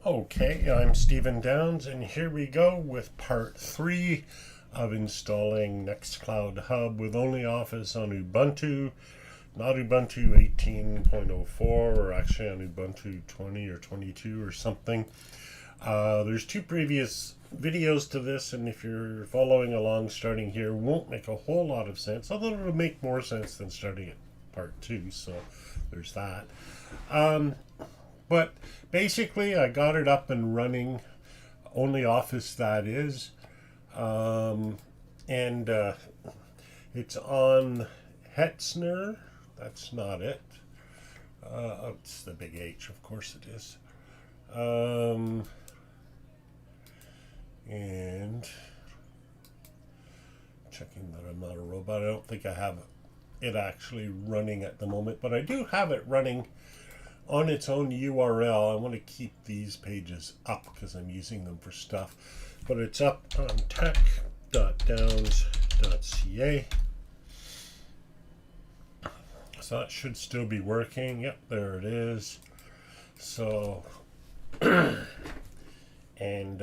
Okay, I'm Stephen Downs, and here we go with part 3 of installing NextCloud Hub with OnlyOffice on Ubuntu, not Ubuntu 18.04, or actually on Ubuntu 20 or 22 or something. There's 2 previous videos to this, and if you're following along, starting here won't make a whole lot of sense, although it'll make more sense than starting at part 2, so there's that. But basically, I got it up and running, OnlyOffice that is, and it's on Hetzner. That's not it. It's the big H, of course it is. And checking that I'm not a robot. I don't think I have it actually running at the moment, but I do have it running on its own URL. I want to keep these pages up because I'm using them for stuff, but it's up on tech.downs.ca. So that should still be working. Yep, there it is. So and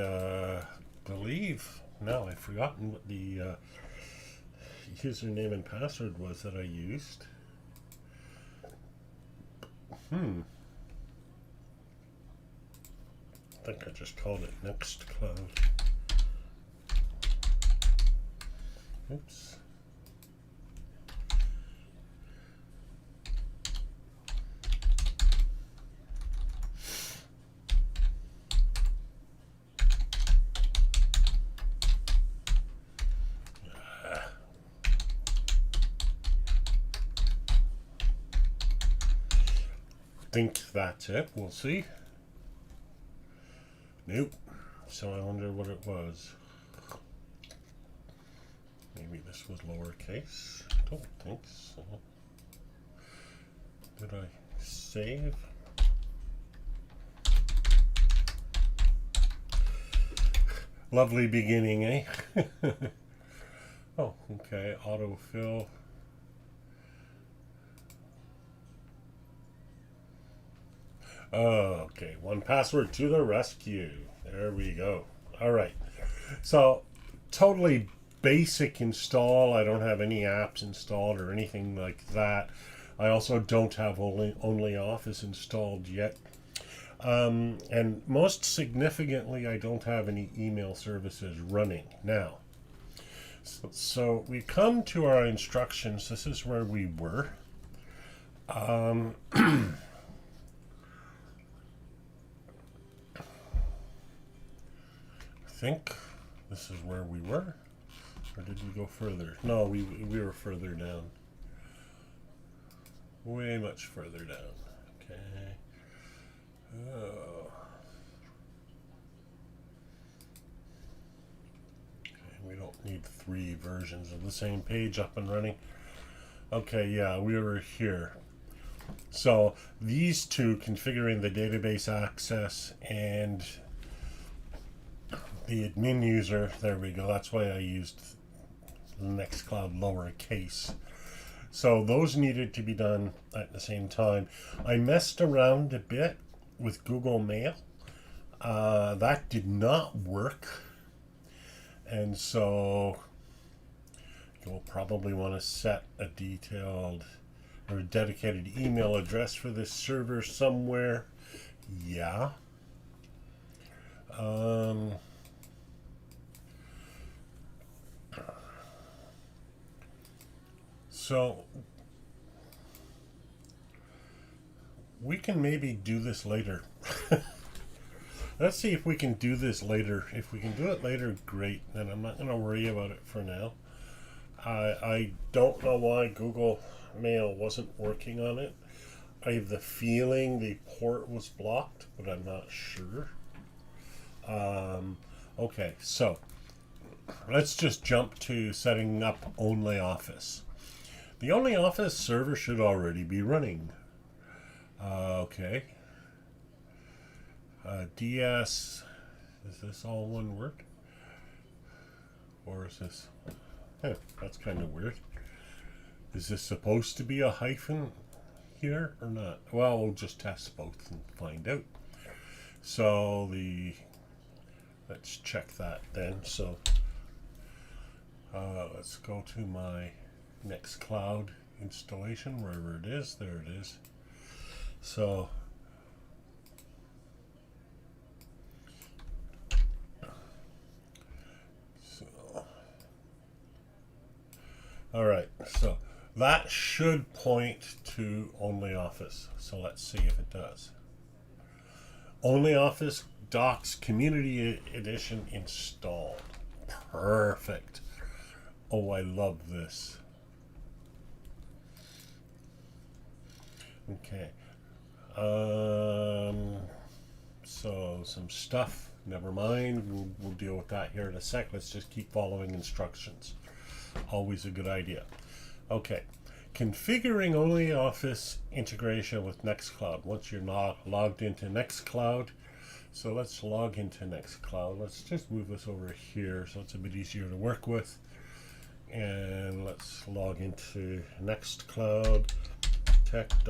believe now I've forgotten what the username and password was that I used. I think I just called it NextCloud. Oops. Think that's it. We'll see. Nope. So I wonder what it was. Maybe this was lowercase. Don't think so. Did I save? Lovely beginning, eh? Oh, okay. Autofill. Oh, okay. 1Password to the rescue. There we go. All right. So, totally basic install. I don't have any apps installed or anything like that. I also don't have OnlyOffice installed yet. And most significantly, I don't have any email services running now. So we come to our instructions. This is where we were. I think this is where we were, or did we go further? No, we were further down, way much further down. Okay. Okay, we don't need 3 versions of the same page up and running. Okay, yeah, we were here. So these 2, configuring the database access and the admin user, there we go. That's why I used NextCloud lowercase. So those needed to be done at the same time. I messed around a bit with Google Mail. That did not work. And so you'll probably want to set a detailed or a dedicated email address for this server somewhere. Yeah. So we can maybe do this later. Let's see if we can do this later. If we can do it later, great. Then I'm not going to worry about it for now. I don't know why Google Mail wasn't working on it. I have the feeling the port was blocked, but I'm not sure. Okay, so let's just jump to setting up OnlyOffice. The OnlyOffice server should already be running. Okay. DS. Is this all one word? Or is this... that's kind of weird. Is this supposed to be a hyphen here or not? Well, we'll just test both and find out. So let's check that then. So let's go to my NextCloud installation, wherever it is. There it is. So all right, so that should point to OnlyOffice. So let's see if it does. OnlyOffice Docs Community Edition installed. Perfect. Oh, I love this. Okay. So some stuff. Never mind. We'll deal with that here in a sec. Let's just keep following instructions. Always a good idea. Okay. Configuring OnlyOffice integration with NextCloud. Once you're not logged into NextCloud, so let's log into NextCloud. Let's just move this over here so it's a bit easier to work with. And let's log into NextCloud tech.downs.ca.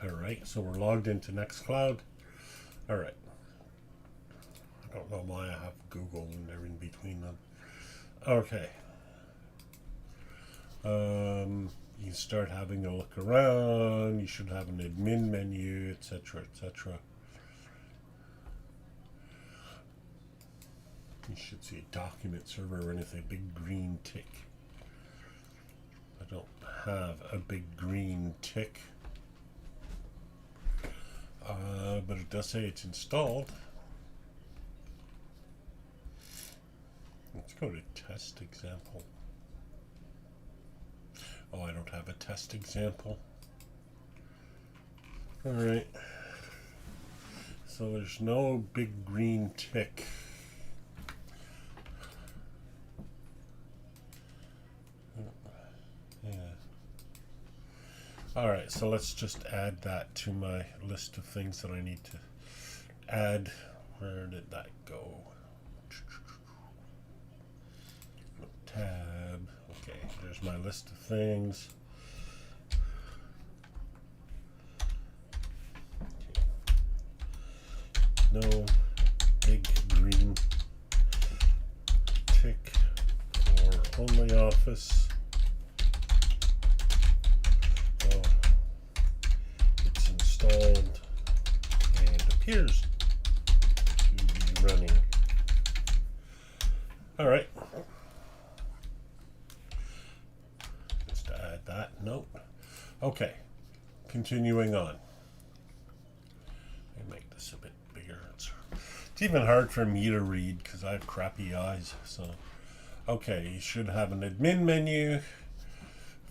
Alright, so we're logged into NextCloud. Alright. I don't know why I have Google and they're in between them. Okay. You start having a look around. You should have an admin menu, etc., etc. You should see a document server and it's a big green tick. I don't have a big green tick, but it does say it's installed. Let's go to test example. Oh, I don't have a test example. All right. So there's no big green tick. Yeah. All right, so let's just add that to my list of things that I need to add. Where did that go? Tab. Okay, there's my list of things. No big green tick for OnlyOffice. Oh, it's installed and appears to be running. All right. Just to add that note. Okay, continuing on. Let me make this a bit bigger. It's even hard for me to read because I have crappy eyes. So, okay, you should have an admin menu.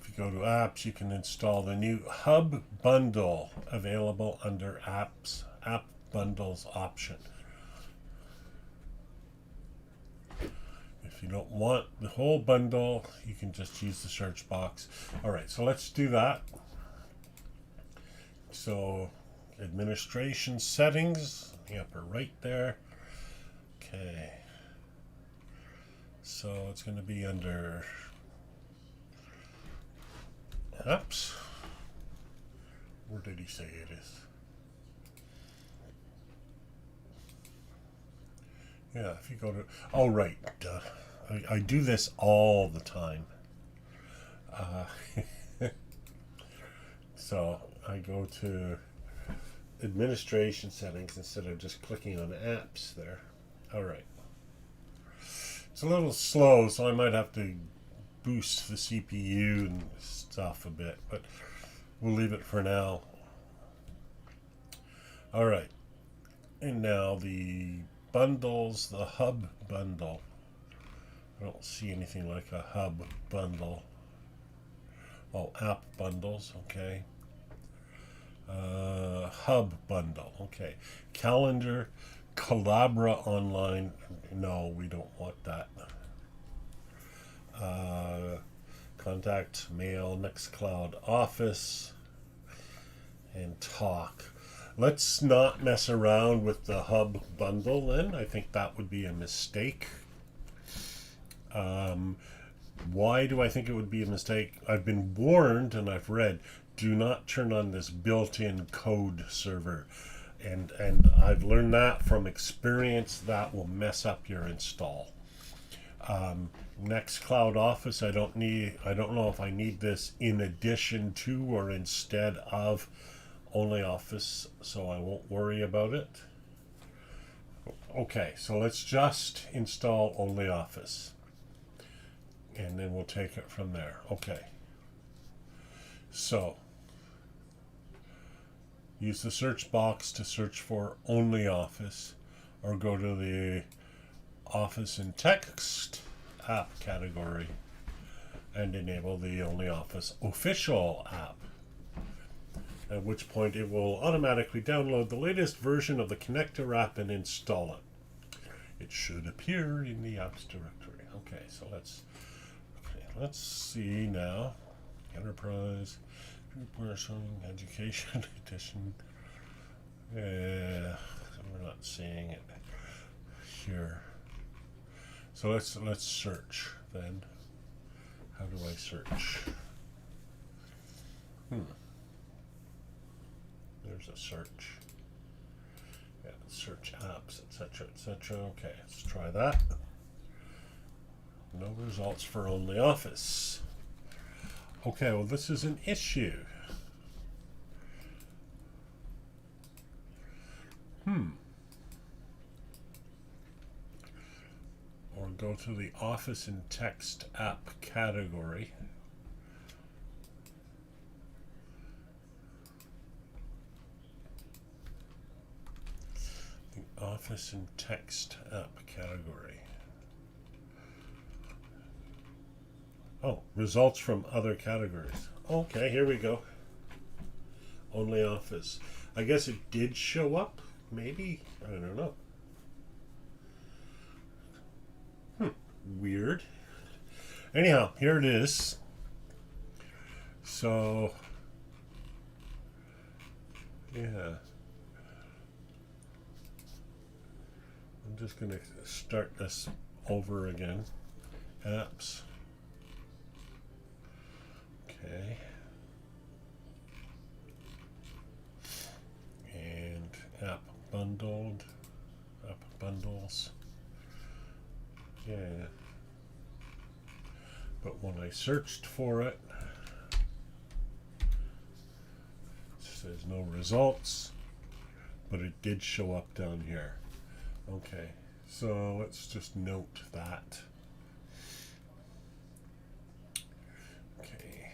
If you go to apps, you can install the new Hub bundle available under apps, app bundles option. If you don't want the whole bundle, you can just use the search box. All right, so let's do that. So, administration settings, the upper right there. Okay. So it's going to be under apps. Where did he say it is? Yeah, if you go to, oh right, I do this all the time. So I go to administration settings instead of just clicking on apps there. All right. It's a little slow, so I might have to boost the CPU and stuff a bit, but we'll leave it for now. All right. And now the bundles, the Hub bundle. I don't see anything like a Hub bundle. Oh, app bundles, okay. Hub bundle, okay. Calendar, Collabra Online, no, we don't want that. Contact, Mail, NextCloud Office, and Talk. Let's not mess around with the Hub bundle then. I think that would be a mistake. Why do I think it would be a mistake? I've been warned and I've read, do not turn on this built-in code server. And I've learned that from experience. That will mess up your install. NextCloud Office, I don't know if I need this in addition to or instead of OnlyOffice, so I won't worry about it. Okay, so let's just install OnlyOffice, and then we'll take it from there. Okay, so use the search box to search for OnlyOffice, or go to the Office and Text app category and enable the OnlyOffice official app, at which point it will automatically download the latest version of the connector app and install it. It should appear in the apps directory. Okay, so let's see now. Enterprise, person, education edition. Yeah, we're not seeing it here. So let's search then. How do I search? There's a search. Yeah, search apps, etc., etc. Okay, let's try that. No results for OnlyOffice. Okay, well, this is an issue. Or go to the Office and Text app category. The Office and Text app category. Oh, results from other categories. Okay, here we go. OnlyOffice. I guess it did show up. Maybe. I don't know. Weird. Anyhow, here it is. So, yeah. I'm just going to start this over again. Apps. Okay. And app bundled. App bundles. Yeah. But when I searched for it, it says no results, but it did show up down here. Okay, so let's just note that. Okay.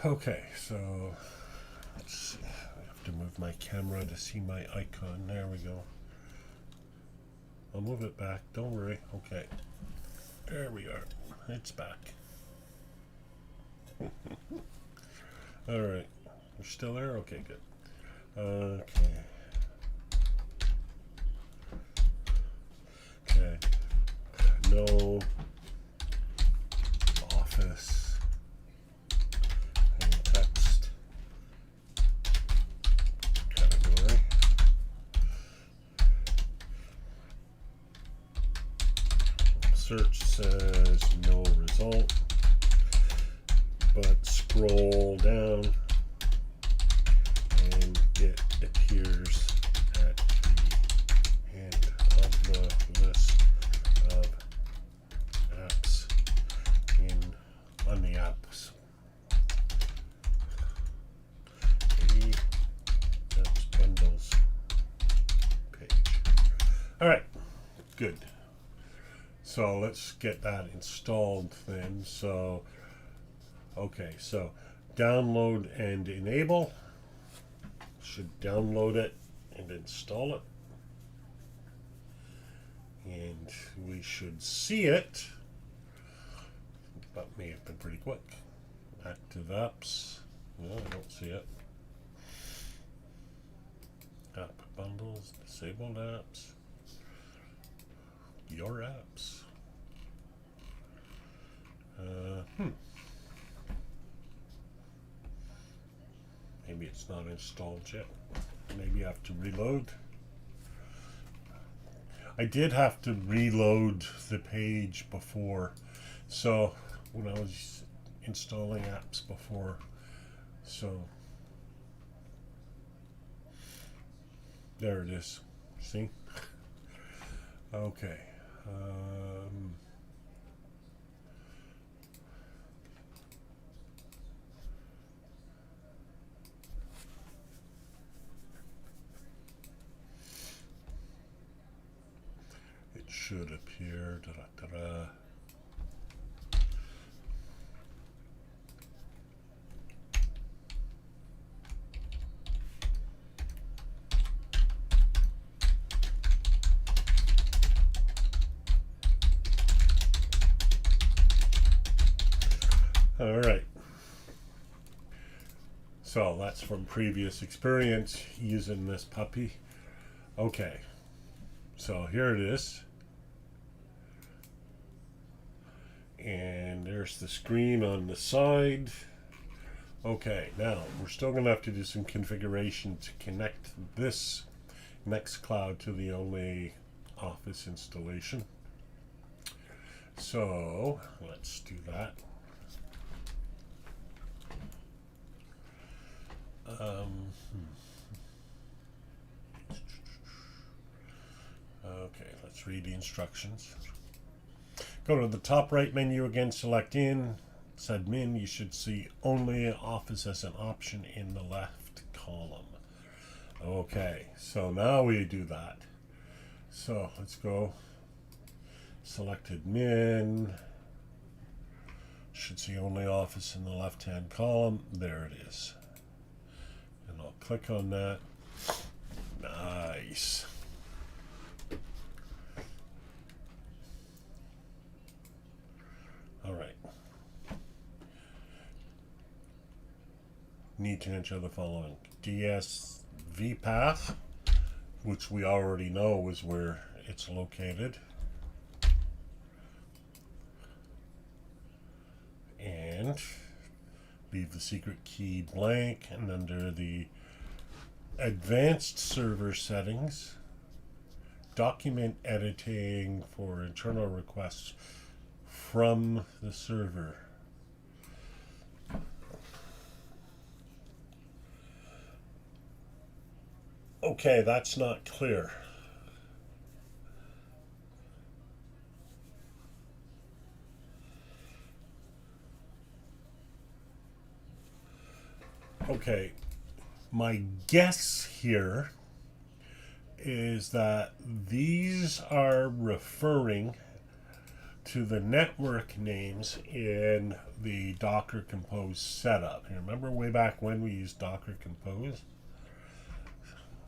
Okay, so let's see. I have to move my camera to see my icon. There we go. I'll move it back. Don't worry. Okay. There we are. It's back. All right. You're still there? Okay, good. Okay. Okay. No office. Search says no result, but scroll down and it appears at the end of the list of apps on the apps. The apps bundles page. All right, good. So let's get that installed then. So, okay, so download and enable. Should download it and install it. And we should see it. That may have been pretty quick. Active apps. No, I don't see it. App bundles, disabled apps. Your apps. Maybe it's not installed yet. maybe I have to reload. I did have to reload the page before, so when I was installing apps before, so there it is. See? Okay. It should appear. Da-da-da-da. All right. So that's from previous experience using this puppy. Okay. So here it is. And there's the screen on the side. Okay, now we're still going to have to do some configuration to connect this NextCloud to the OnlyOffice installation. So let's do that. Okay, let's read the instructions. Go to the top right menu again, select in, admin. You should see OnlyOffice as an option in the left column. Okay, so now we do that. So let's go, select admin. Should see OnlyOffice in the left hand column. There it is. And I'll click on that. Nice. All right. Need to enter the following: DSV path, which we already know is where it's located, and leave the secret key blank, and under the advanced server settings, document editing for internal requests from the server. Okay, that's not clear. Okay, my guess here is that these are referring to the network names in the Docker Compose setup. You remember way back when we used Docker Compose?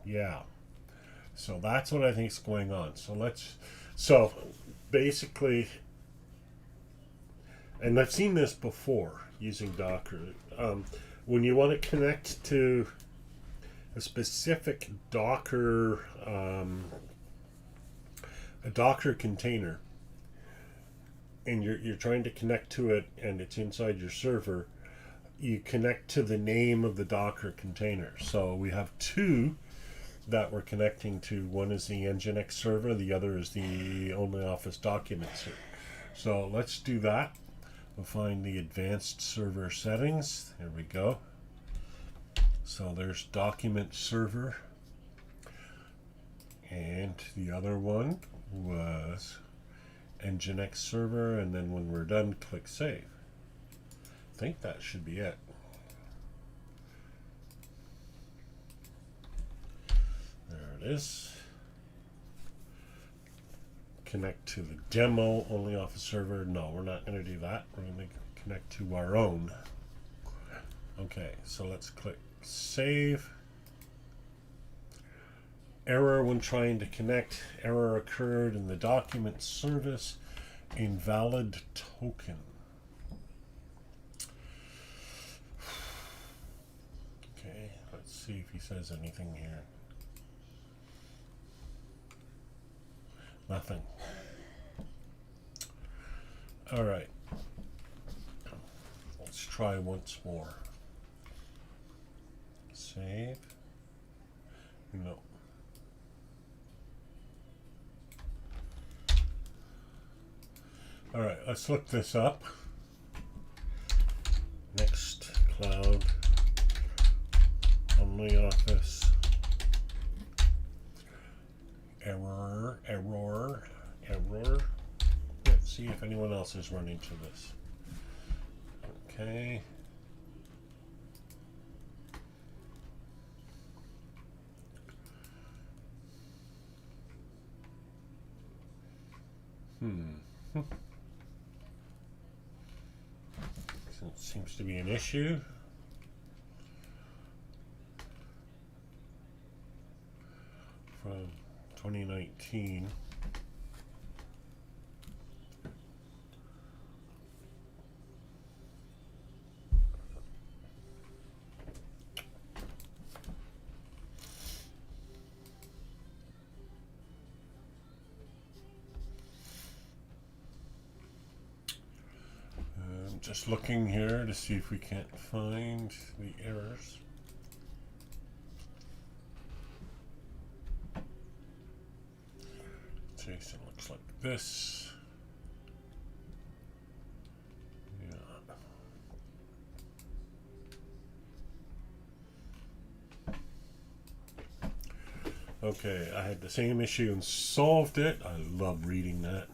Yeah. So that's what I think is going on. So basically, and I've seen this before using Docker. When you want to connect to a specific Docker, a Docker container, and you're trying to connect to it, and it's inside your server, you connect to the name of the Docker container. So we have two that we're connecting to. One is the Nginx server, the other is the OnlyOffice document server. So let's do that. We'll find the advanced server settings. There we go. So there's document server, and the other one was Nginx server, and then when we're done, click save. I think that should be it. There it is. Connect to the demo OnlyOffice server. No, we're not going to do that. We're going to connect to our own. Okay, so let's click save. Error when trying to connect. Error occurred in the document service. Invalid token. Okay, let's see if he says anything here. Nothing. All right. Let's try once more. Save. No. All right, let's look this up. NextCloud, OnlyOffice, error. Let's see if anyone else is running into this. Okay. So it seems to be an issue. From 2019. Just looking here to see if we can't find the errors. Jason looks like this. Yeah. Okay, I had the same issue and solved it. I love reading that.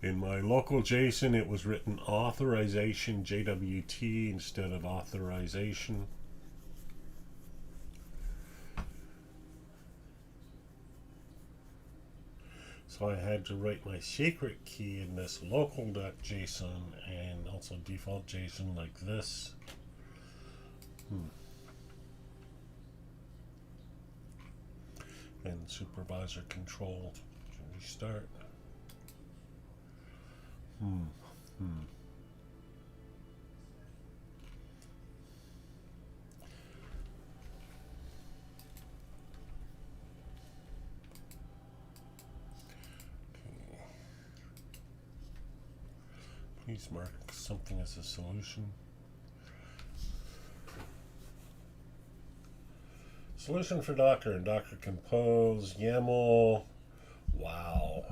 In my local JSON, it was written authorization JWT instead of authorization. So I had to write my secret key in this local.json and also default JSON like this. And supervisor control to restart. Please mark something as a solution. Solution for Docker and Docker Compose, YAML. Wow.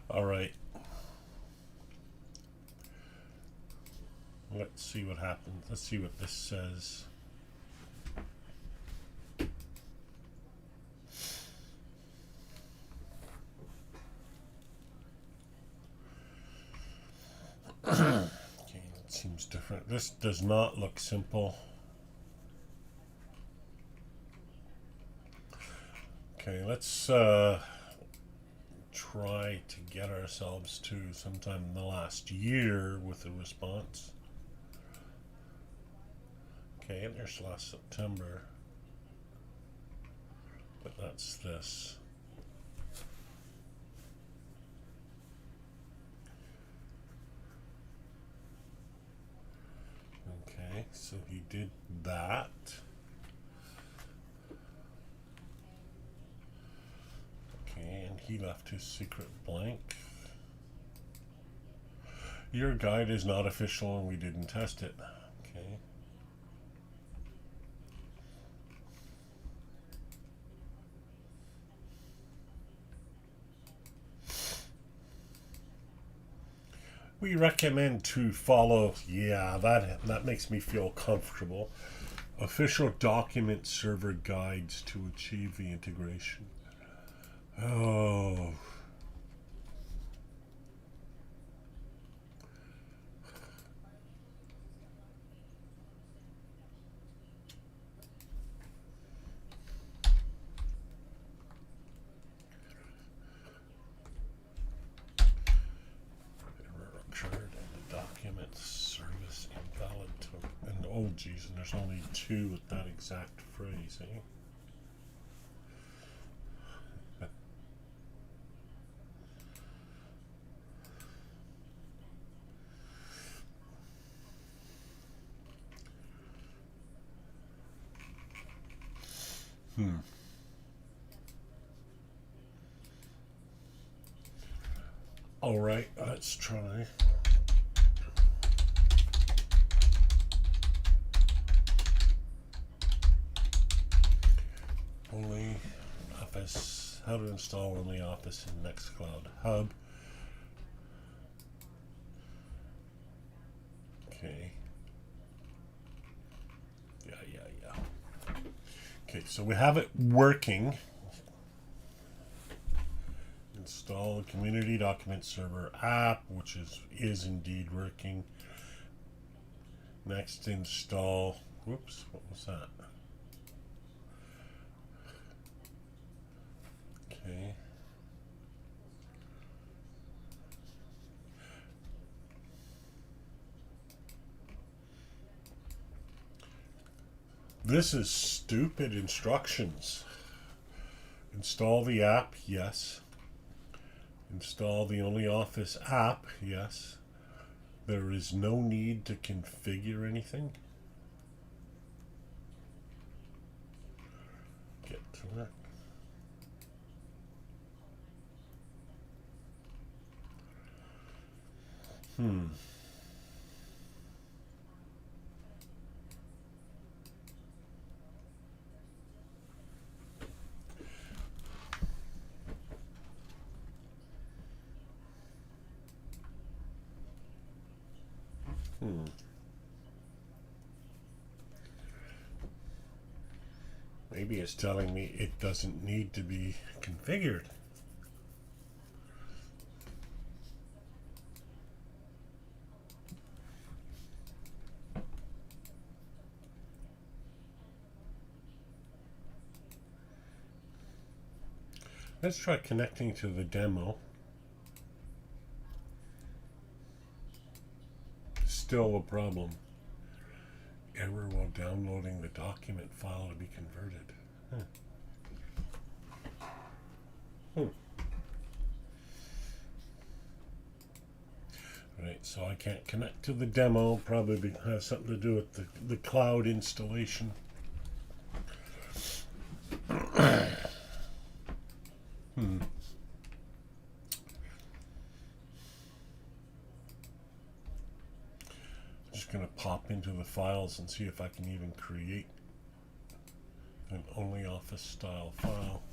All right. Let's see what happens. Let's see what this says. Okay, that seems different. This does not look simple. Okay, let's try to get ourselves to sometime in the last year with a response. Okay, and there's last September. But that's this. Okay, so he did that. Okay, and he left his secret blank. Your guide is not official and we didn't test it. Okay. We recommend to follow, yeah, that makes me feel comfortable. Official document server guides to achieve the integration. Oh. Oh geez, and there's only two with that exact phrase, eh? All right. let's try. OnlyOffice. How to install OnlyOffice in NextCloud Hub. Okay. Yeah. Okay, so we have it working. Install Community Document Server app, which is indeed working. Next, install. Whoops, what was that? Okay. This is stupid instructions. Install the app, yes. Install the OnlyOffice app, yes. There is no need to configure anything. Get to that. Maybe it's telling me it doesn't need to be configured. Let's try connecting to the demo. Still a problem. Error while downloading the document file to be converted. Right, so I can't connect to the demo. Probably has something to do with the cloud installation. Just going to pop into the files and see if I can even create an OnlyOffice style file.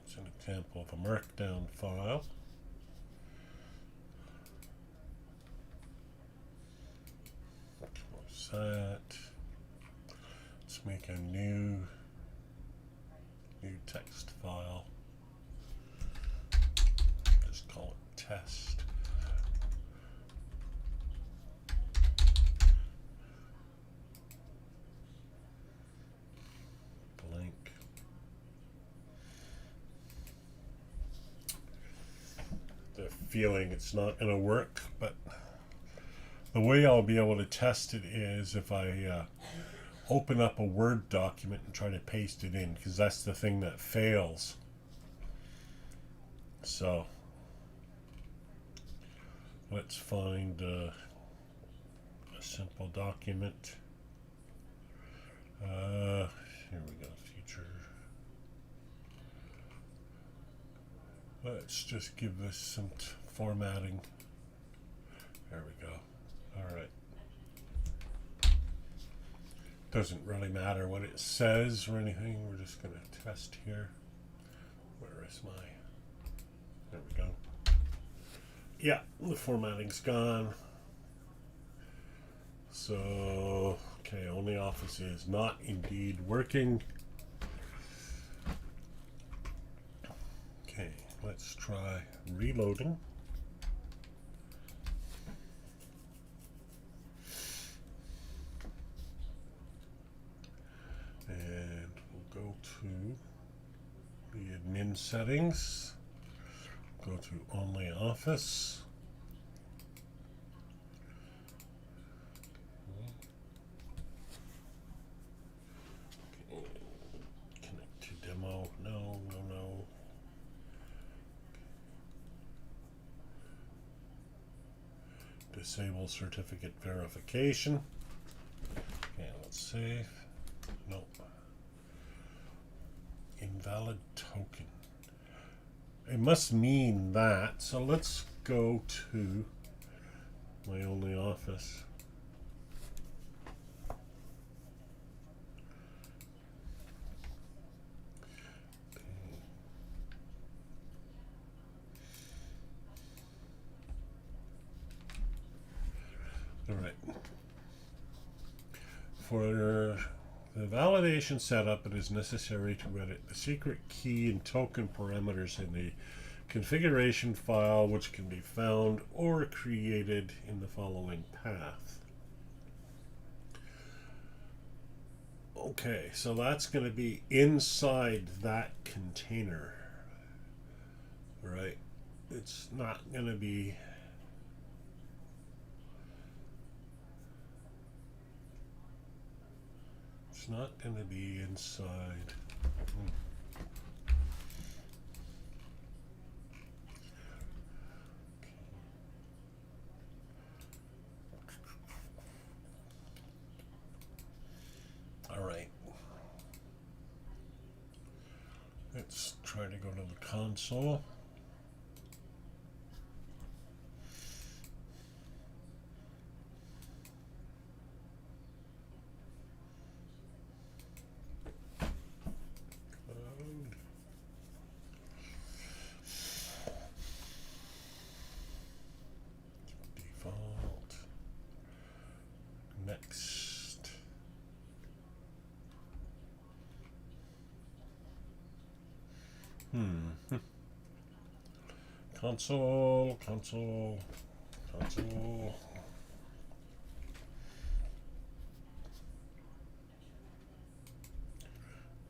It's an example of a markdown file. Close that. Let's make a new text file. Just call it test. Blank. The feeling it's not going to work, but the way I'll be able to test it is if I open up a Word document and try to paste it in, because that's the thing that fails. So let's find a simple document. Here we go, future. Let's just give this some formatting. There we go. All right. Doesn't really matter what it says or anything. We're just going to test here. Where is my... There we go. Yeah, the formatting's gone. So, okay, OnlyOffice is not indeed working. Okay, let's try reloading. And we'll go to the admin settings. Go to OnlyOffice. Okay. Connect to demo. No. disable certificate verification. Okay, let's save. Nope. Invalid token. It must mean that. So let's go to my OnlyOffice. All right. For the validation setup, it is necessary to edit the secret key and token parameters in the configuration file, which can be found or created in the following path. Okay, so that's going to be inside that container, right? It's not going to be inside. All right. Let's try to go to the console. Default. Next. Console.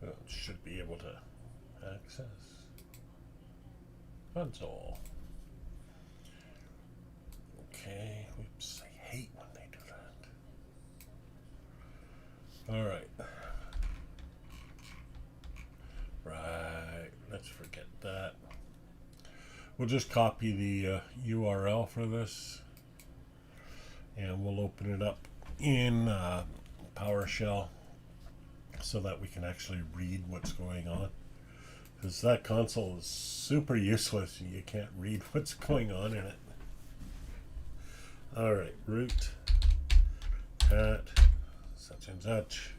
Well, it should be able to access console. Okay, oops, I hate when they do that. All right. Right, let's forget that. We'll just copy the URL for this, and we'll open it up in PowerShell so that we can actually read what's going on. Because that console is super useless. You can't read what's going on in it. All right, root at such and such.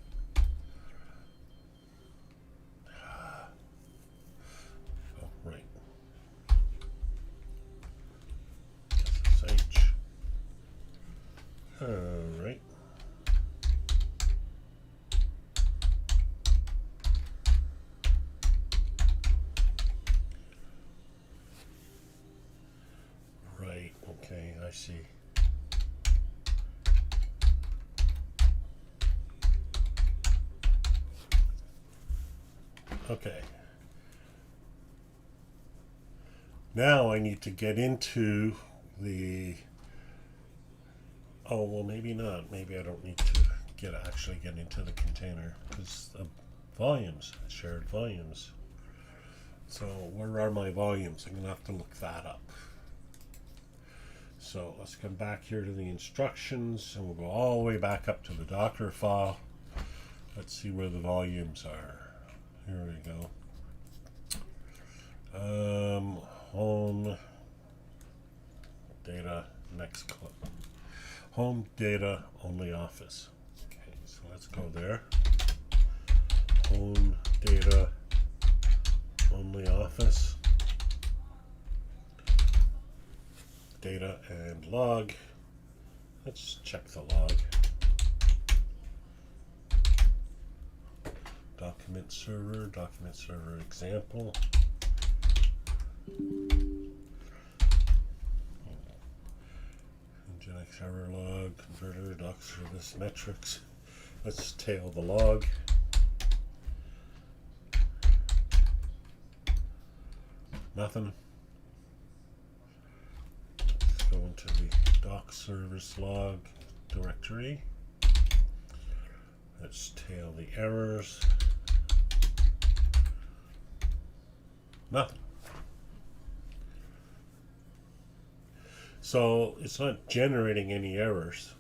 Oh, right. SSH. All right. Right, okay, I see. Okay. Now I need to get into the, oh, well, maybe not. Maybe I don't need to actually get into the container because the volumes, shared volumes. So where are my volumes? I'm going to have to look that up. So let's come back here to the instructions, and we'll go all the way back up to the Docker file. Let's see where the volumes are. Here we go. Home data, NextCloud. Home data, OnlyOffice. Okay, so let's go there. Home data, OnlyOffice. Data and log. Let's check the log. Document server example. Nginx error log, converter, doc service metrics. Let's tail the log. Nothing. Let's go into the doc service log directory. Let's tail the errors. Nothing. So it's not generating any errors.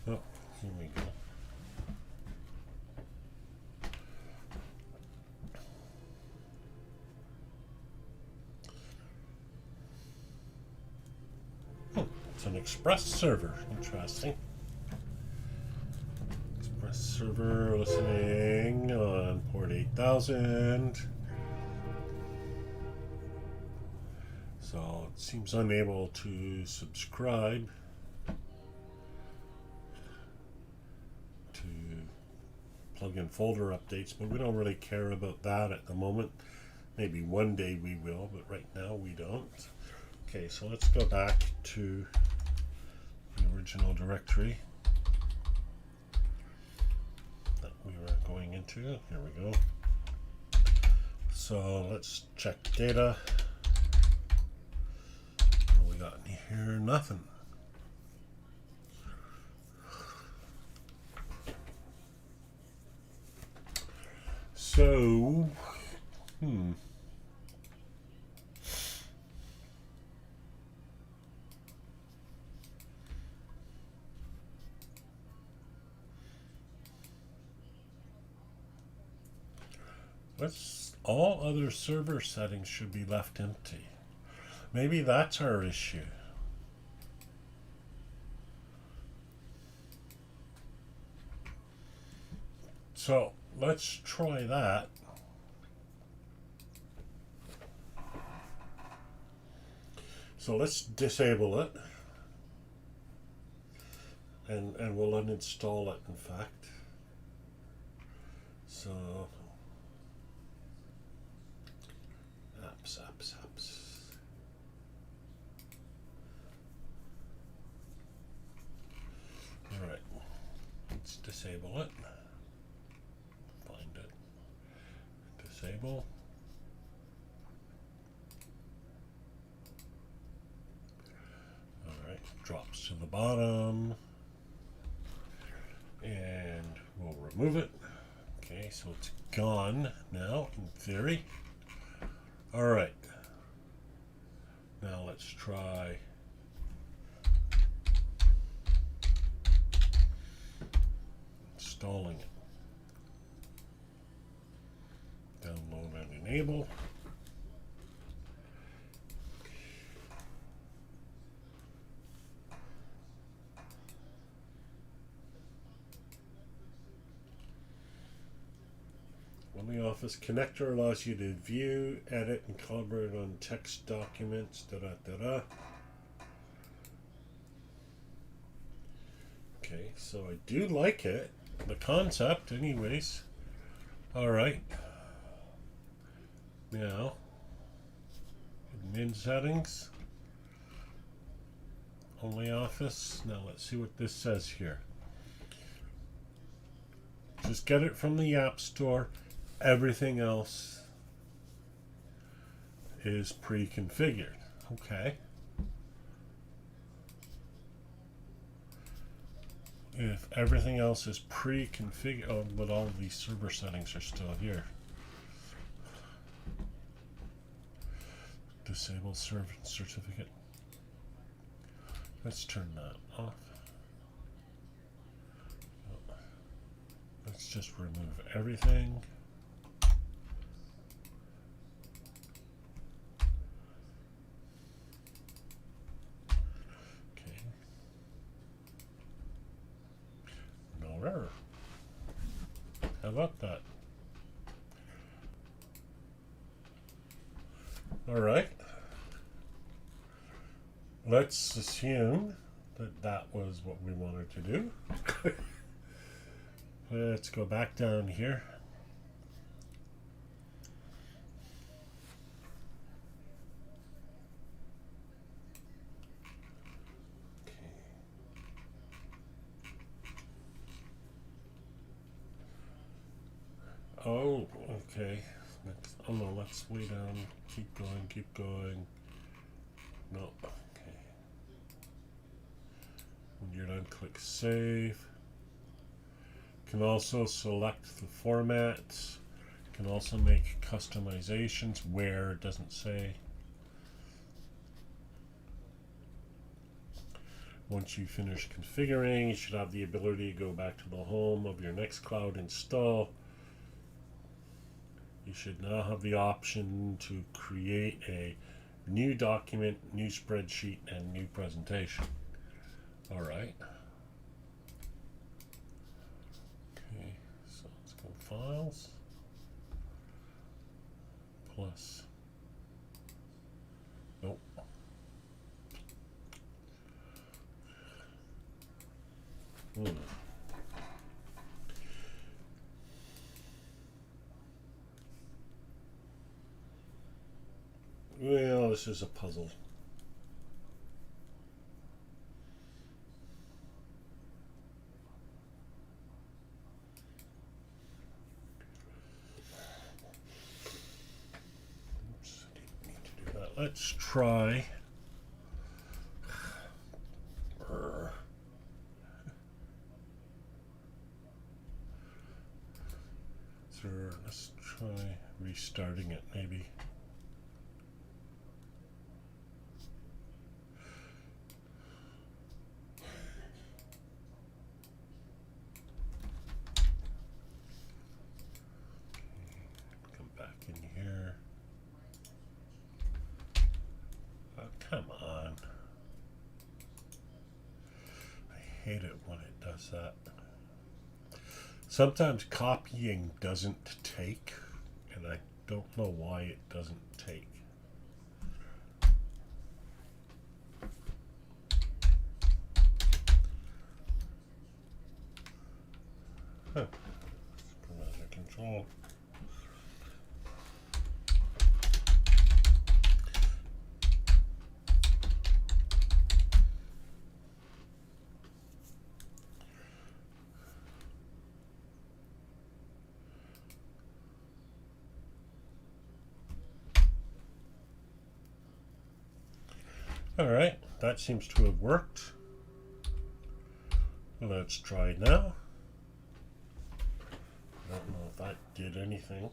Oh, here we go. It's an Express server. Interesting. Express server listening on port 8000. So it seems unable to subscribe to plug-in folder updates, but we don't really care about that at the moment. Maybe one day we will, but right now we don't. Okay, so let's go back to the original directory that we were going into. Here we go. So let's check data. What we got in here? Nothing. So, all other server settings should be left empty. Maybe that's our issue. So let's try that. So let's disable it, and we'll uninstall it, in fact. So apps. All right, let's disable it. Find it. Disable. All right, drops to the bottom, and we'll remove it. Okay, so it's gone now, in theory. All right. Now let's try installing it. Download and enable. OnlyOffice connector allows you to view, edit, and collaborate on text documents. Okay, so I do like it. The concept, anyways. Alright. Now, admin settings. OnlyOffice. Now let's see what this says here. Just get it from the App Store. Everything else is pre-configured. Okay. If everything else is pre-configured, oh, but all of these server settings are still here. Disable certificate. Let's turn that off. Let's just remove everything. Okay. No error. How about that? All right. Let's assume that that was what we wanted to do. Let's go back down here. Oh, okay. Oh no, let's way down. Keep going. No, okay. When you're done, click Save. You can also select the formats. You can also make customizations where it doesn't say. Once you finish configuring, you should have the ability to go back to the home of your NextCloud install. You should now have the option to create a new document, new spreadsheet, and new presentation. All right. Okay, so let's go Files, plus, nope. Well, this is a puzzle. Oops, I didn't mean to do that. Let's try. So let's try restarting it, maybe. Come on. I hate it when it does that. Sometimes copying doesn't take, and I don't know why it doesn't take. Huh. Come under control. All right, that seems to have worked. Let's try it now. I don't know if that did anything.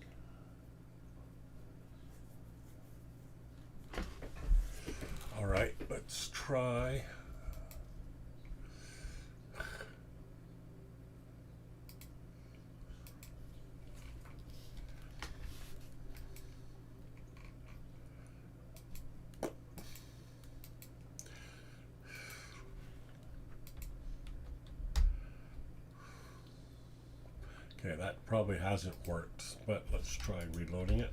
All right, let's try. Okay, that probably hasn't worked, but let's try reloading it.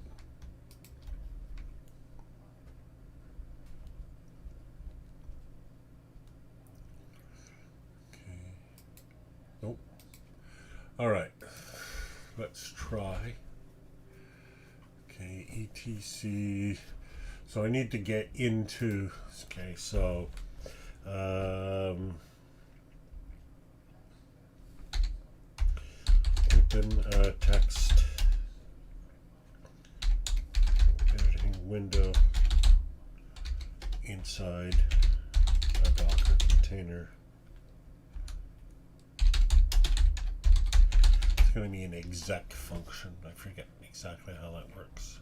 Okay. Nope. All right. Let's try. Okay, etc. So I need to get into. Okay, so. Open text editing window inside a Docker container. It's going to be an exec function. I forget exactly how that works.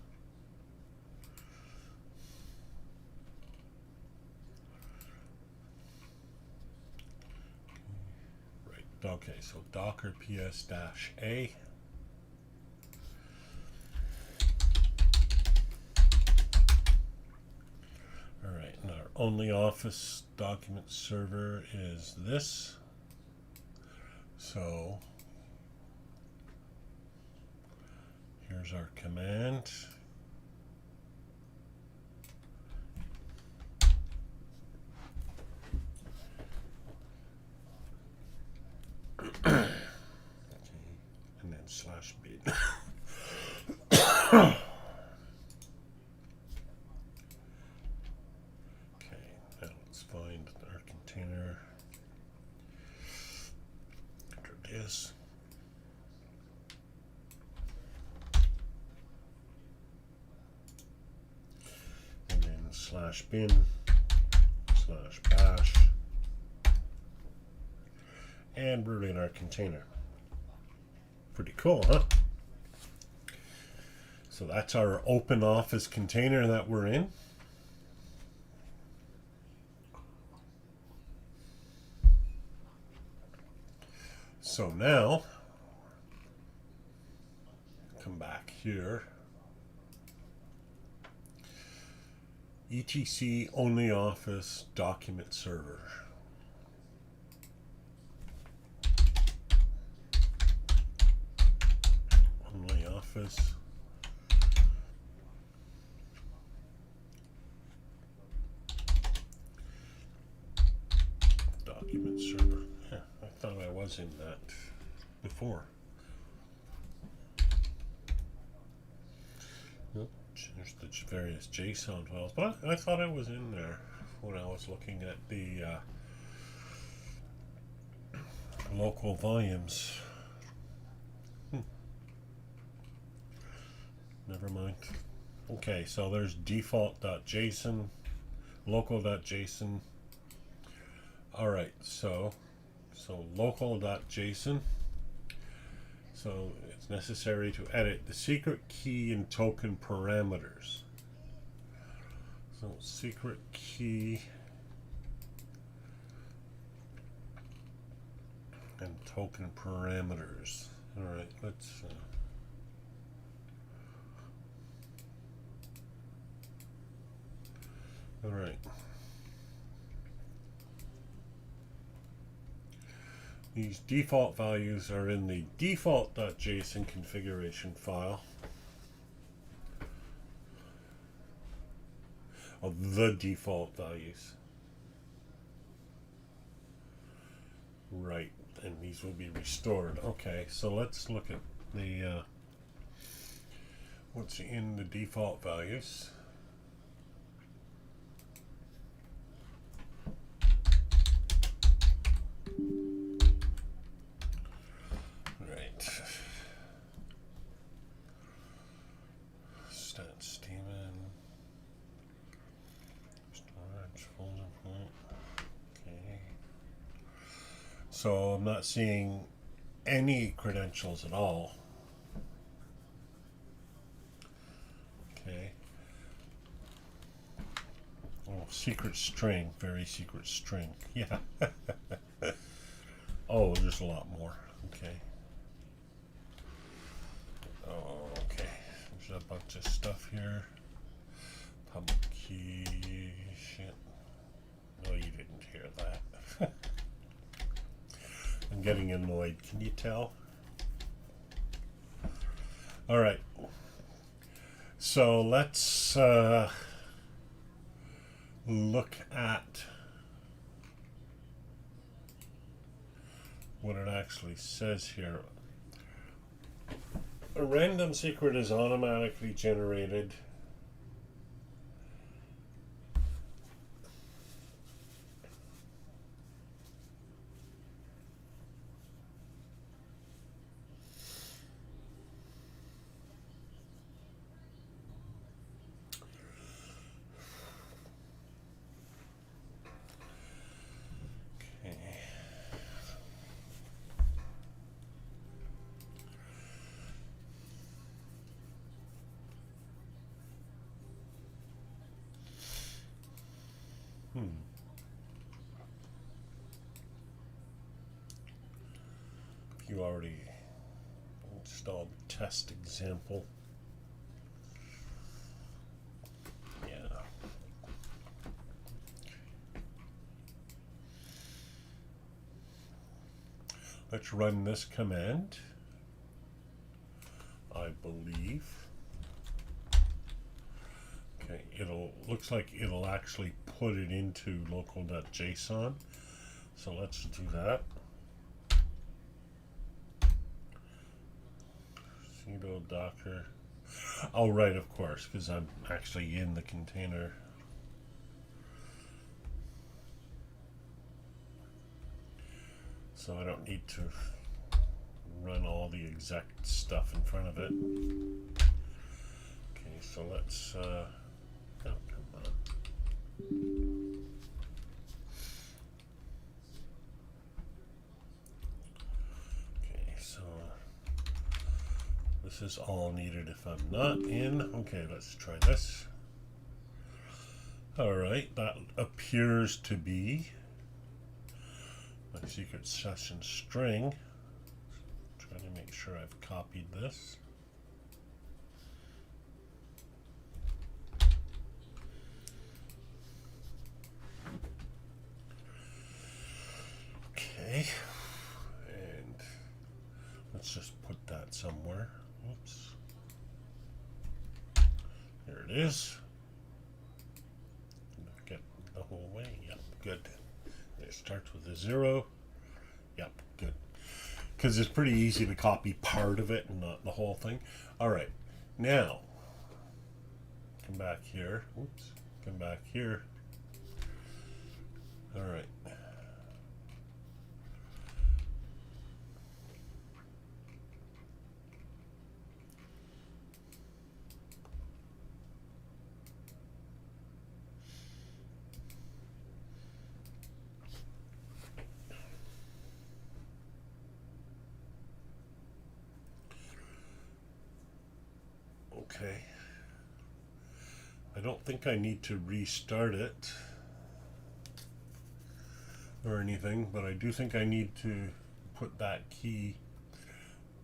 Okay, so docker ps-a. All right, and our OnlyOffice document server is this. So here's our command. Okay, and then /bin. Okay, now let's find our container. Enter this. And then /bin /bash. And we're in our container. Pretty cool, huh? So that's our OpenOffice container that we're in. So now, come back here. etc OnlyOffice document server. OnlyOffice. Document server. Yeah, I thought I was in that before. Nope. There's the various JSON files, but I thought I was in there when I was looking at the local volumes. Never mind. Okay, so there's default.json, local.json. Alright, so local.json. So it's necessary to edit the secret key and token parameters. So secret key and token parameters. Alright, let's alright. These default values are in the default.json configuration file. Of the default values. Right, and these will be restored. Okay, so let's look at the what's in the default values. So I'm not seeing any credentials at all. Okay. Oh, secret string, very secret string. Yeah. Oh, there's a lot more. Okay. Oh, okay. There's a bunch of stuff here. Public key. Shit. No, you didn't hear that. I'm getting annoyed. Can you tell? All right. So let's look at what it actually says here. A random secret is automatically generated . You already installed test example. Yeah. Let's run this command. I believe. Okay, looks like it'll actually put it into local.json. So let's do that. Sudo docker. Oh, right, of course, because I'm actually in the container. So I don't need to run all the exact stuff in front of it. Okay, so let's oh, come on. this is all needed if I'm not in. Okay, let's try this. Alright, that appears to be my secret session string. Trying to make sure I've copied this. Okay, and let's just put that somewhere. Oops. There it is. Get the whole way. Yep, good. It starts with a 0. Yep, good. Because it's pretty easy to copy part of it and not the whole thing. All right, now come back here. Oops, come back here. All right. Okay. I don't think I need to restart it or anything, but I do think I need to put that key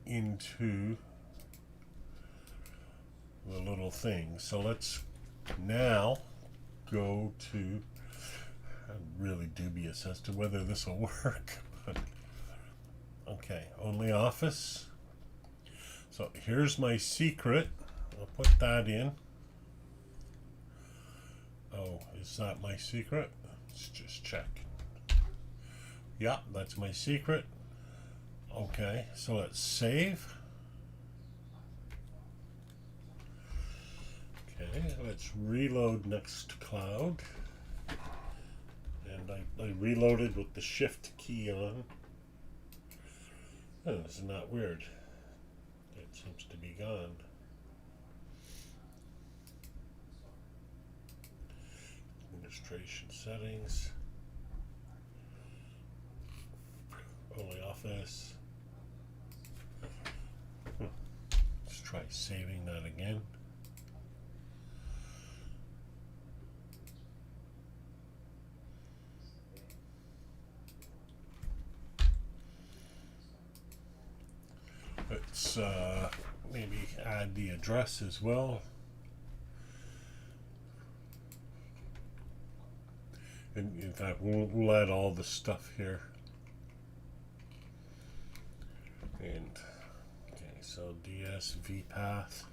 into the little thing. So let's now go to, I'm really dubious as to whether this will work, but okay, OnlyOffice. So here's my secret. I'll put that in. Oh, is that my secret? Let's just check. Yeah, that's my secret. Okay, so let's save. Okay, let's reload NextCloud. And I reloaded with the shift key on. Oh, isn't that weird? It seems to be gone. Administration settings. OnlyOffice. Let's try saving that again. Let's maybe add the address as well. And in fact, we'll add all the stuff here. And okay, so DSV path.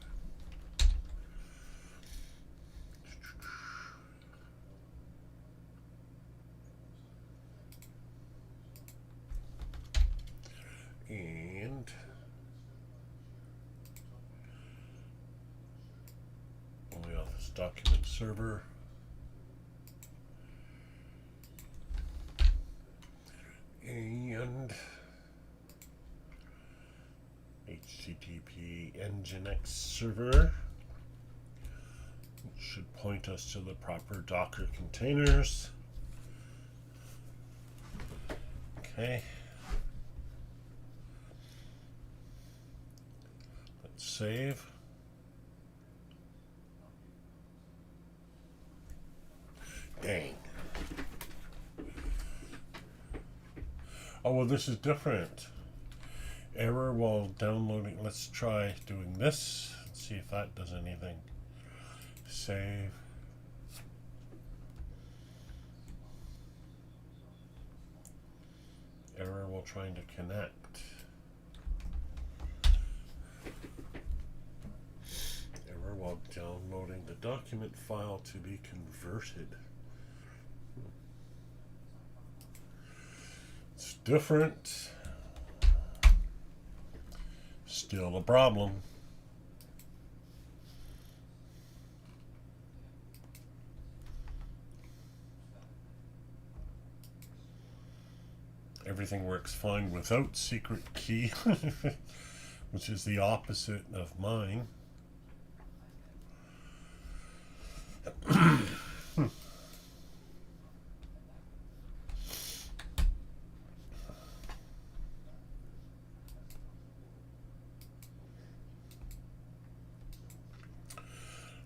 And OnlyOffice document server. And HTTP Nginx server, which should point us to the proper Docker containers. Okay. Let's save. Dang. Oh, well, this is different. Error while downloading. Let's try doing this. Let's see if that does anything. Save. Error while trying to connect. Error while downloading the document file to be converted. It's different. Still a problem. Everything works fine without secret key, which is the opposite of mine.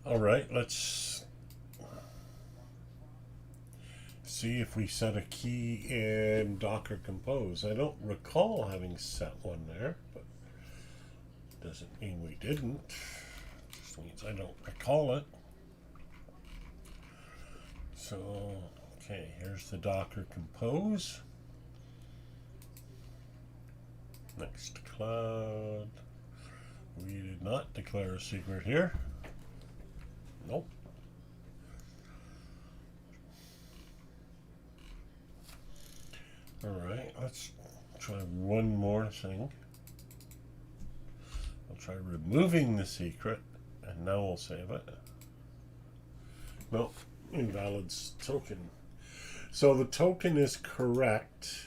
All right, let's see if we set a key in Docker Compose. I don't recall having set one there, but doesn't mean we didn't. Just means I don't recall it. So, okay, here's the Docker Compose. NextCloud. We did not declare a secret here. Nope. Alright, let's try one more thing. I'll try removing the secret, and now we'll save it. Nope, invalid token. So the token is correct,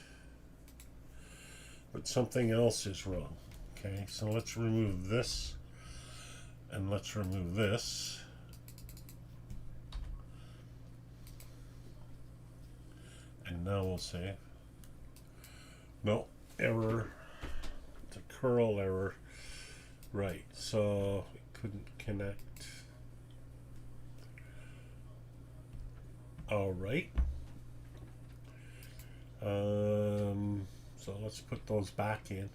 but something else is wrong. Okay, so let's remove this, and let's remove this. And now we'll save. No, error. It's a curl error. Right, so it couldn't connect. All right. So let's put those back in.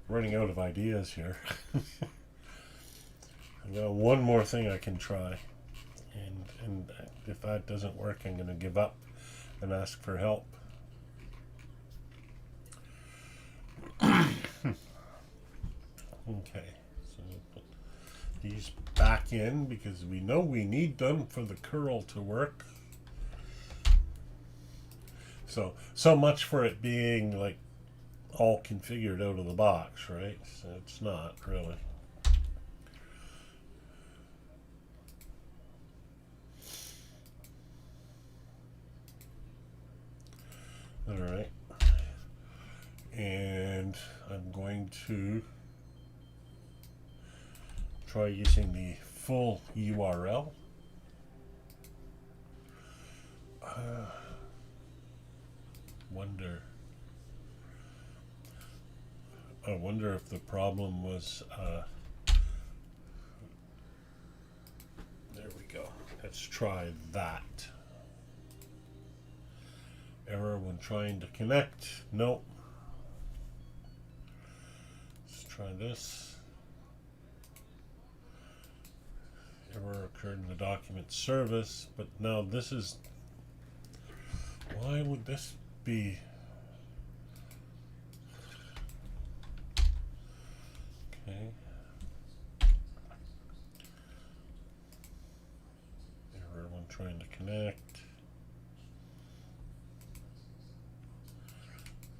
Running out of ideas here. I've got one more thing I can try, and if that doesn't work, I'm going to give up and ask for help. Okay, so put these back in because we know we need them for the curl to work. So much for it being like all configured out of the box, right? So it's not really. All right, and I'm going to try using the full URL. I wonder if the problem was, there we go. Let's try that. Error when trying to connect. Nope. Let's try this. Error occurred in the document service, but now this is, why would this be? Okay. Error when trying to connect.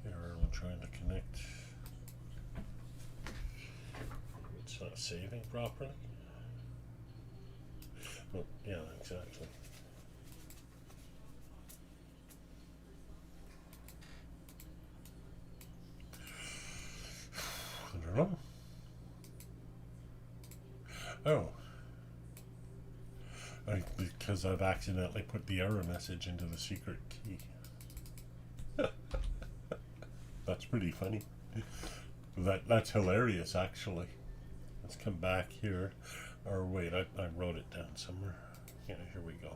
Error when trying to connect. It's not saving properly. Oh, yeah, exactly. I don't know. Oh. Because I've accidentally put the error message into the secret key. That's pretty funny. That's hilarious, actually. Let's come back here. Or wait, I wrote it down somewhere. Yeah, here we go.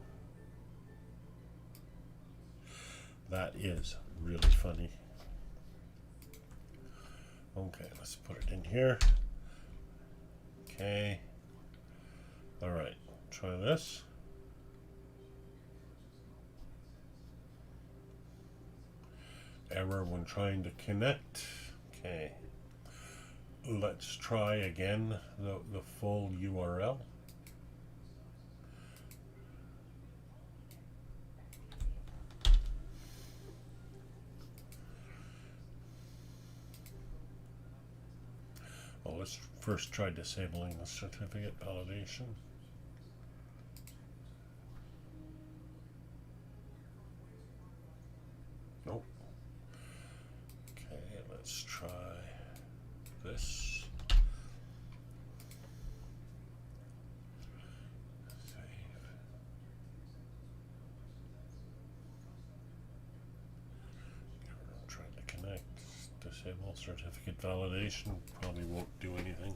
That is really funny. Okay, let's put it in here. Okay. All right, try this. Error when trying to connect. Okay. Let's try again the full URL. Well, let's first try disabling the certificate validation. Nope. Okay, let's try this. Save. I'm trying to connect. Disable certificate validation. Probably won't do anything.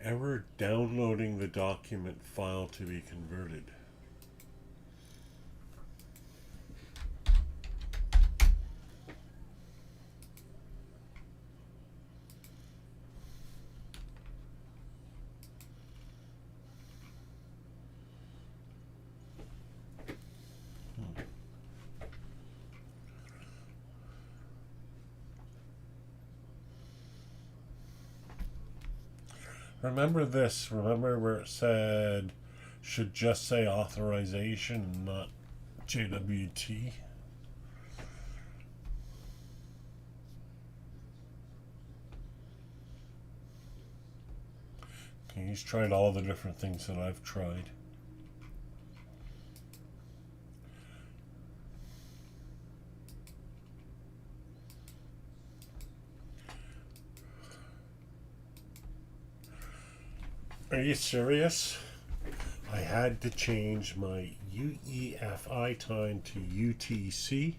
Error downloading the document file to be converted. Remember this. Remember where it said should just say authorization and not JWT? Okay, he's tried all the different things that I've tried. Are you serious? I had to change my UEFI time to UTC.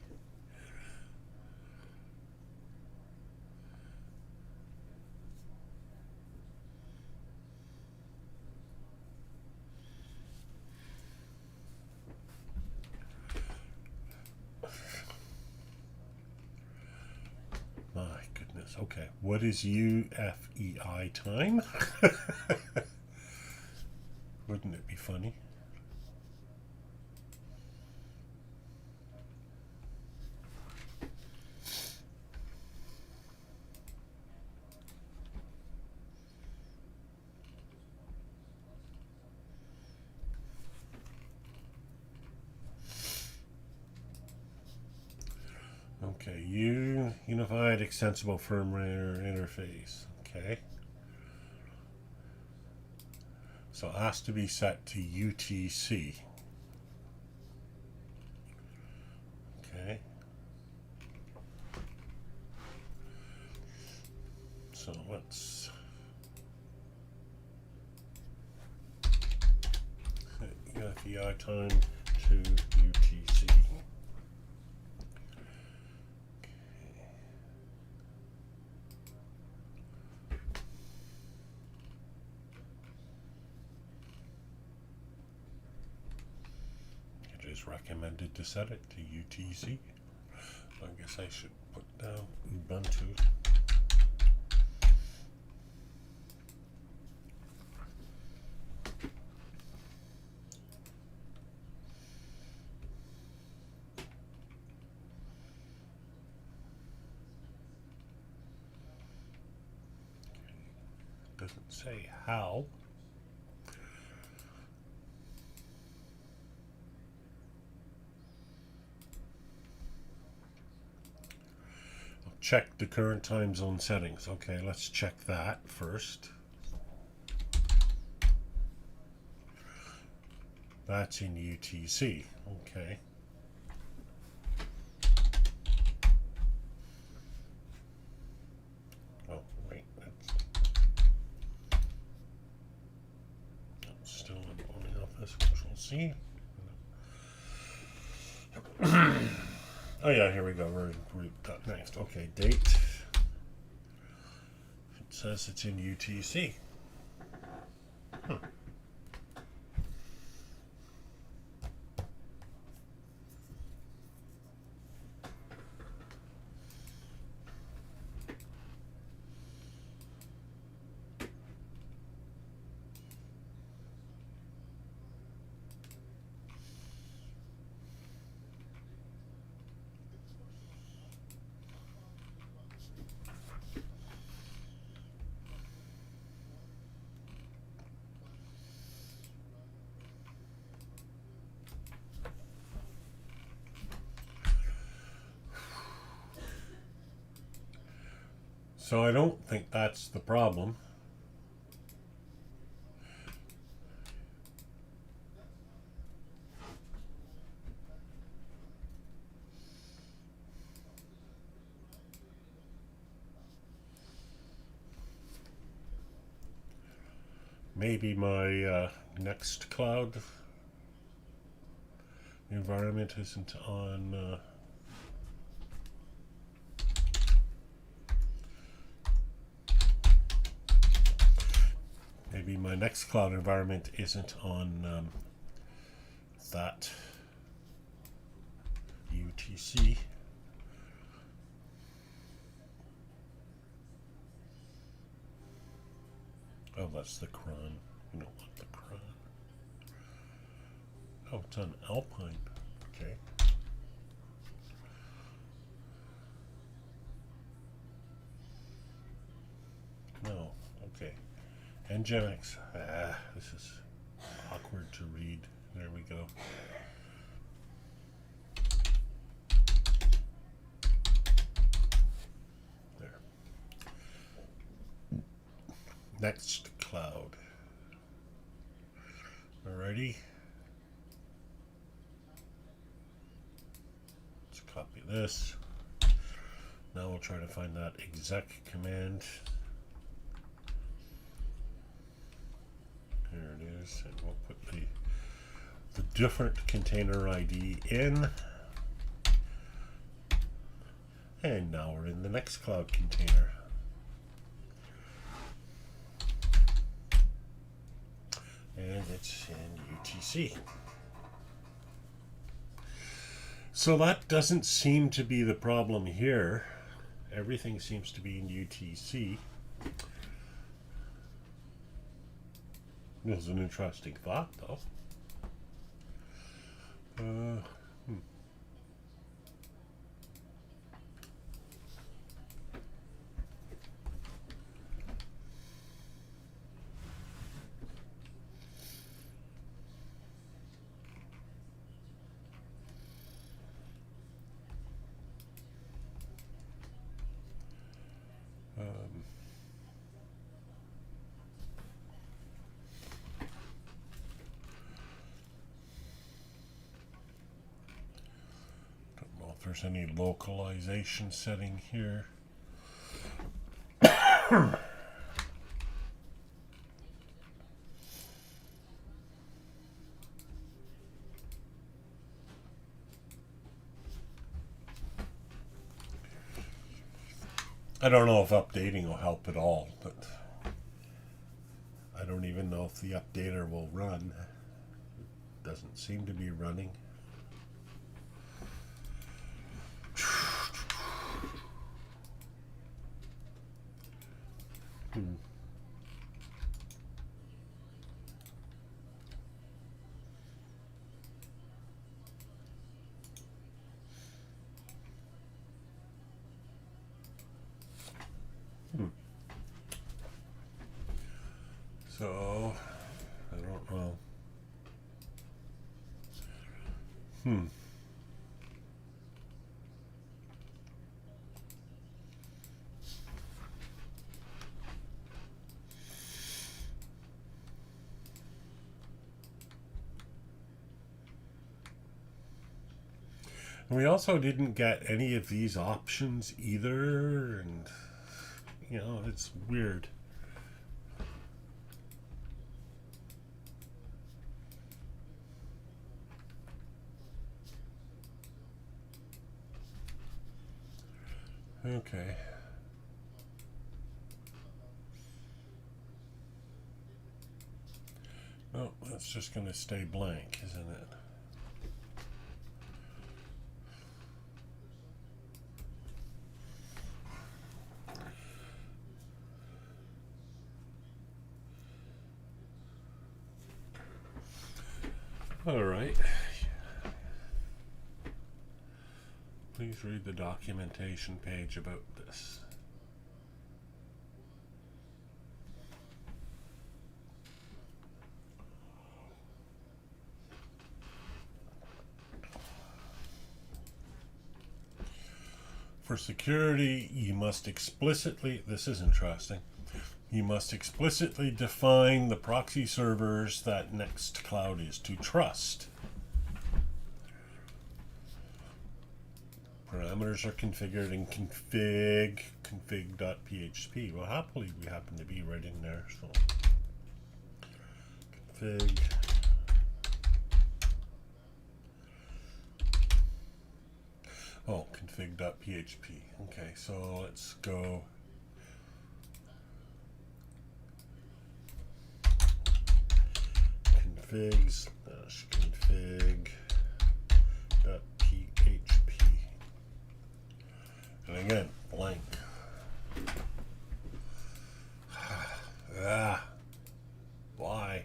My goodness. Okay, what is UFEI time? Wouldn't it be funny? Okay, Unified Extensible Firmware Interface. Okay. So it has to be set to UTC. Okay. So let's set UFEI time to UTC. It is recommended to set it to UTC. I guess I should put down Ubuntu. Doesn't say how. Check the current time zone settings. Okay, let's check that first. That's in UTC. Okay. Oh, wait. That's still in OnlyOffice. Control-C. Oh yeah, here we go. We're next. Okay, date. It says it's in UTC. Huh. So I don't think that's the problem. Maybe my NextCloud environment isn't on. maybe my NextCloud environment isn't on that UTC. Oh, that's the cron. You don't want the cron. Oh, it's on Alpine. Okay. No. Okay. Nginx. This is awkward to read. There we go. There. NextCloud. Alrighty. Let's copy this. Now we'll try to find that exec command. There it is, and we'll put the different container ID in. And now we're in the NextCloud container. And it's in UTC. So that doesn't seem to be the problem here. Everything seems to be in UTC. This is an interesting thought, though. If there's any localization setting here. I don't know if updating will help at all, but I don't even know if the updater will run. It doesn't seem to be running. So, I don't know. We also didn't get any of these options either, and you know, it's weird. Okay. Oh, that's just going to stay blank, isn't it? All right. Please read the documentation page about this. For security, you must explicitly, this is interesting, you must explicitly define the proxy servers that NextCloud is to trust. Parameters are configured in config.php. Well, happily we happen to be right in there. So config. Oh, config.php. Okay, so let's go. configs config.php, and again blank. Why?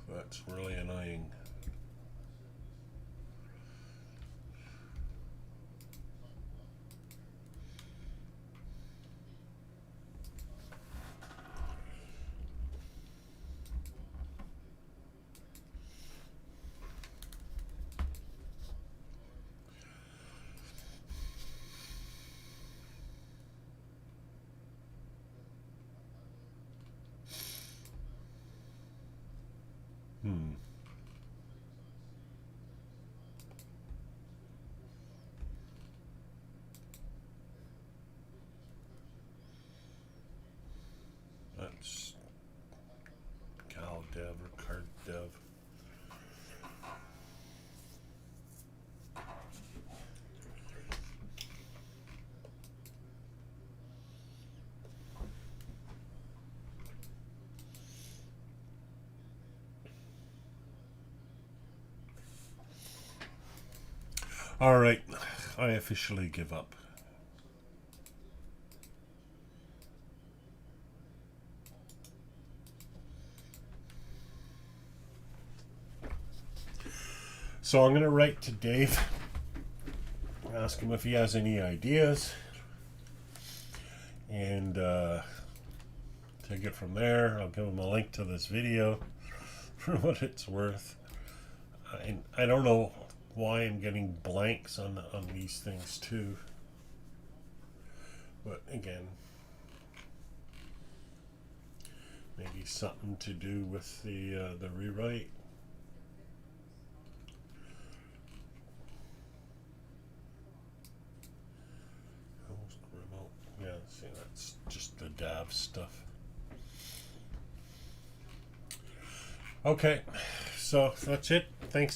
That's really annoying. That's cal dev or card dev. All right, I officially give up. So I'm going to write to Dave, ask him if he has any ideas, and take it from there. I'll give him a link to this video for what it's worth. I don't know why I'm getting blanks on these things too, but again, maybe something to do with the rewrite. Remote, yeah. See, that's just the DAV stuff. Okay, so that's it. Thanks.